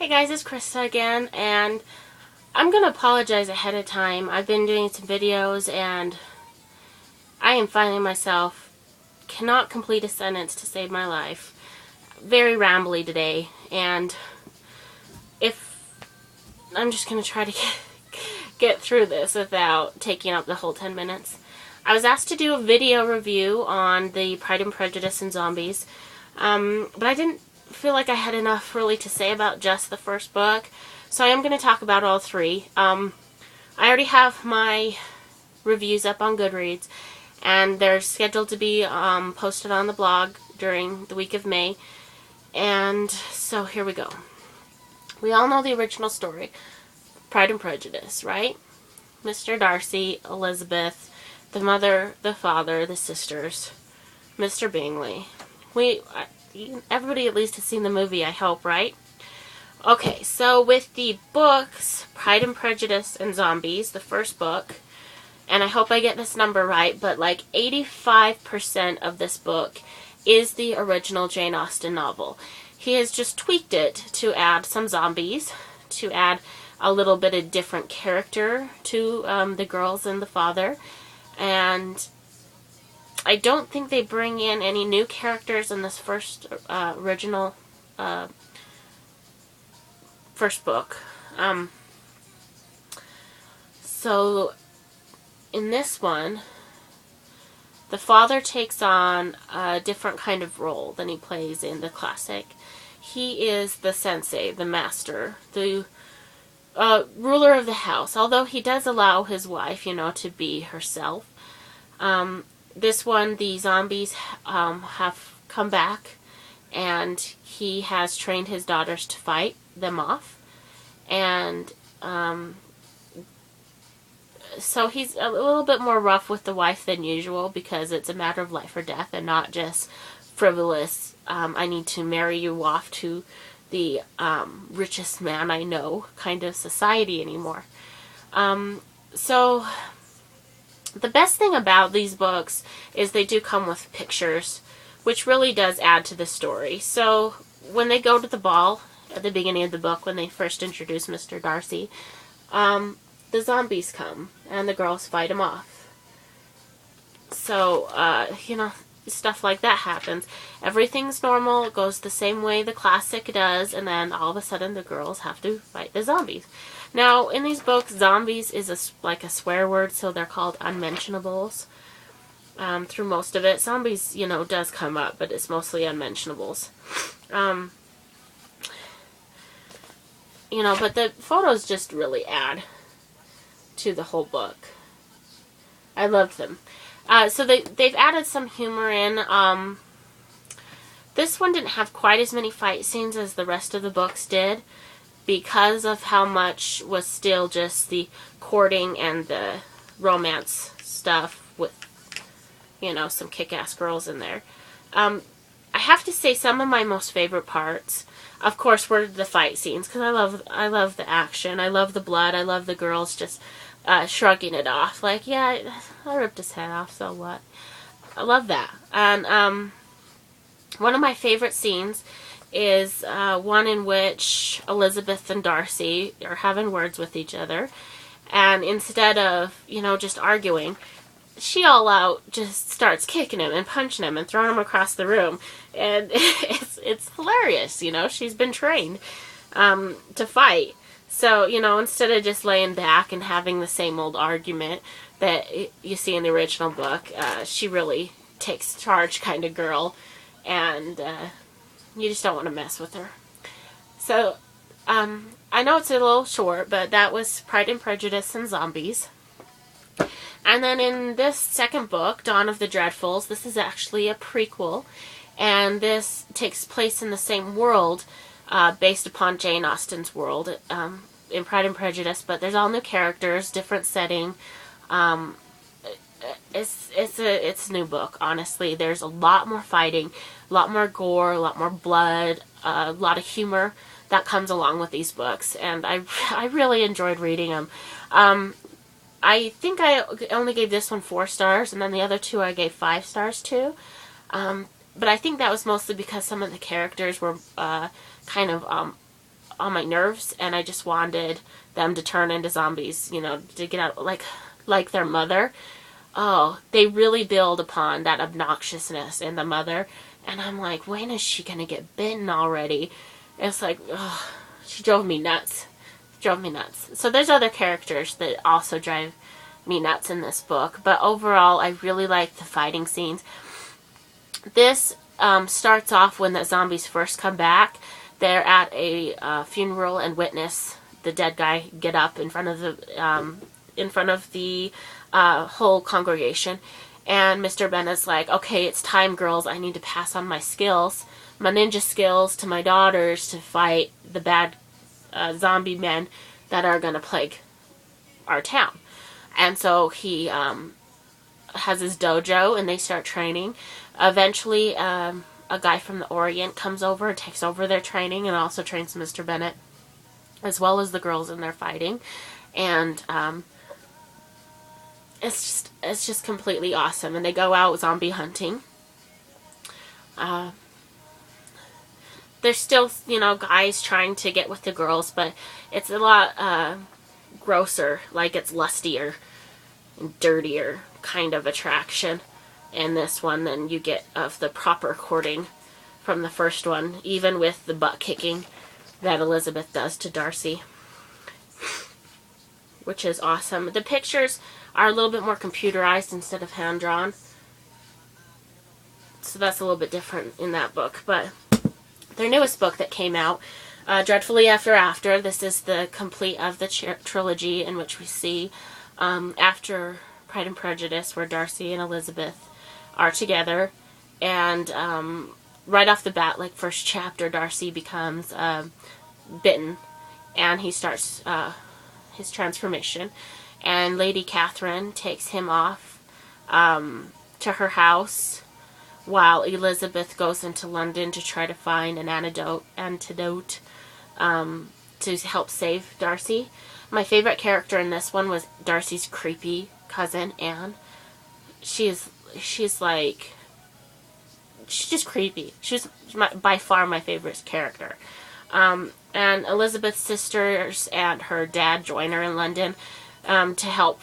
Hey guys, it's Krista again, and I'm going to apologize ahead of time. I've been doing some videos, and I am finding myself cannot complete a sentence to save my life. Very rambly today, and I'm just going to try to get through this without taking up the whole 10 minutes. I was asked to do a video review on the Pride and Prejudice and Zombies, but I didn't feel like I had enough really to say about just the first book, so I am going to talk about all three. I already have my reviews up on Goodreads, and they're scheduled to be posted on the blog during the week of May, and so here we go. We all know the original story, Pride and Prejudice, right? Mr. Darcy, Elizabeth, the mother, the father, the sisters, Mr. Bingley. Everybody at least has seen the movie, I hope, right? Okay, so with the books, Pride and Prejudice and Zombies, the first book, and I hope I get this number right, but like 85% of this book is the original Jane Austen novel. He has just tweaked it to add some zombies, to add a little bit of different character to the girls and the father, and I don't think they bring in any new characters in this first original first book. So in this one, the father takes on a different kind of role than he plays in the classic. He is the sensei, the master, the ruler of the house, although he does allow his wife, to be herself. This one, the zombies have come back, and he has trained his daughters to fight them off. And so he's a little bit more rough with the wife than usual, because it's a matter of life or death and not just frivolous, I need to marry you off to the richest man I know kind of society anymore. So the best thing about these books is they do come with pictures, which really does add to the story. So when they go to the ball at the beginning of the book, when they first introduce Mr. Darcy, the zombies come and the girls fight him off. So, stuff like that happens. Everything's normal, it goes the same way the classic does, and then all of a sudden the girls have to fight the zombies. Now, in these books, zombies is like a swear word, so they're called unmentionables. Through most of it, zombies, does come up, but it's mostly unmentionables. But the photos just really add to the whole book. I love them. So they've added some humor in. This one didn't have quite as many fight scenes as the rest of the books did, because of how much was still just the courting and the romance stuff with, some kick-ass girls in there. I have to say some of my most favorite parts, of course, were the fight scenes, because I love the action, I love the blood, I love the girls just shrugging it off, like, yeah, I ripped his head off, so what? I love that. And one of my favorite scenes is one in which Elizabeth and Darcy are having words with each other, and instead of, just arguing, she all out just starts kicking him and punching him and throwing him across the room, and it's hilarious. She's been trained to fight. So, instead of just laying back and having the same old argument that you see in the original book, she really takes charge kind of girl, and you just don't want to mess with her. So, I know it's a little short, but that was Pride and Prejudice and Zombies. And then in this second book, Dawn of the Dreadfuls, this is actually a prequel, and this takes place in the same world, based upon Jane Austen's world, in Pride and Prejudice, but there's all new characters, different setting. It's a new book, honestly. There's a lot more fighting, a lot more gore, a lot more blood, a lot of humor that comes along with these books, and I really enjoyed reading them. I think I only gave this one 4 stars, and then the other 2 I gave 5 stars to. But I think that was mostly because some of the characters were kind of on my nerves, and I just wanted them to turn into zombies, you know, to get out, like their mother. Oh, they really build upon that obnoxiousness in the mother, and I'm like, when is she gonna get bitten already? And it's like, oh, she drove me nuts. Drove me nuts. So there's other characters that also drive me nuts in this book, but overall, I really like the fighting scenes. This starts off when the zombies first come back. They're at a funeral and witness the dead guy get up in front of the whole congregation, and Mr. Bennett's like, okay, it's time, girls. I need to pass on my skills, my ninja skills, to my daughters to fight the bad zombie men that are going to plague our town. And so he has his dojo, and they start training. Eventually, a guy from the Orient comes over and takes over their training and also trains Mr. Bennett, as well as the girls in their fighting. And it's just completely awesome. And they go out zombie hunting. There's still, you know, guys trying to get with the girls, but it's a lot grosser, like it's lustier and dirtier kind of attraction in this one than you get of the proper courting from the first one, even with the butt kicking that Elizabeth does to Darcy, which is awesome. The pictures are a little bit more computerized instead of hand-drawn, so that's a little bit different in that book. But their newest book that came out, Dreadfully After, this is the complete of the trilogy, in which we see after Pride and Prejudice, where Darcy and Elizabeth are together, and right off the bat, like first chapter, Darcy becomes bitten, and he starts his transformation, and Lady Catherine takes him off to her house, while Elizabeth goes into London to try to find an antidote to help save Darcy. My favorite character in this one was Darcy's creepy cousin, Anne. She's just creepy. She's by far my favorite character. And Elizabeth's sisters and her dad join her in London to help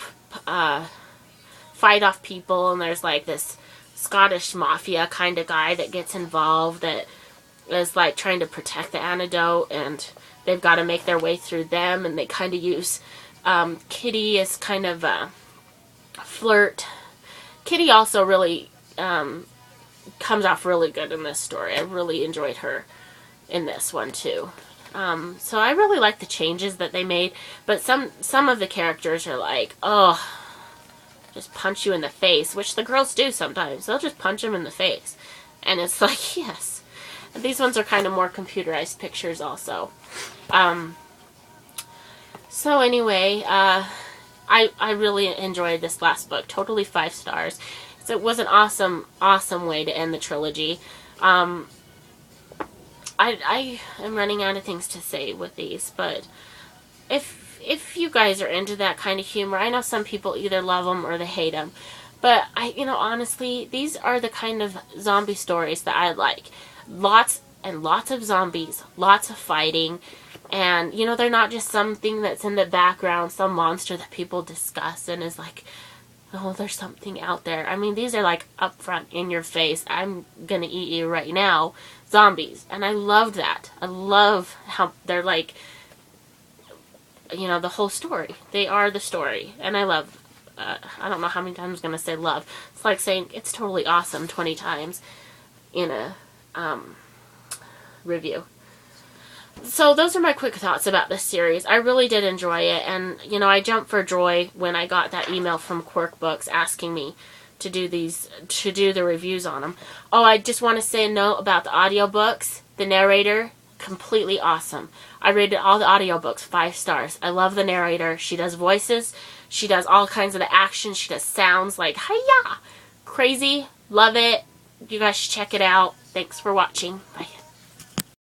fight off people, and there's like this Scottish mafia kind of guy that gets involved that is like trying to protect the antidote, and they've got to make their way through them, and they kind of use Kitty as kind of a flirt. Kitty also really comes off really good in this story. I really enjoyed her in this one too. So I really like the changes that they made, but some of the characters are like, oh, just punch you in the face, which the girls do sometimes. They'll just punch them in the face. And it's like, yes. These ones are kind of more computerized pictures also. So anyway, I really enjoyed this last book. Totally 5 stars. So it was an awesome, awesome way to end the trilogy. I am running out of things to say with these, but if you guys are into that kind of humor, I know some people either love them or they hate them, but honestly, these are the kind of zombie stories that I like. Lots and lots of zombies, lots of fighting, and they're not just something that's in the background, some monster that people discuss and is like, oh, there's something out there. I mean, these are like up front in your face, I'm gonna eat you right now, zombies. And I love that. I love how they're like, the whole story. They are the story. And I love, I don't know how many times I'm gonna say love. It's like saying it's totally awesome 20 times in a review. So those are my quick thoughts about this series. I really did enjoy it, and I jumped for joy when I got that email from Quirk Books asking me to do the reviews on them. Oh, I just want to say a note about the audiobooks. The narrator, completely awesome. I rated all the audiobooks 5 stars. I love the narrator. She does voices. She does all kinds of the action. She does sounds like hiya, crazy. Love it. You guys should check it out. Thanks for watching. Bye.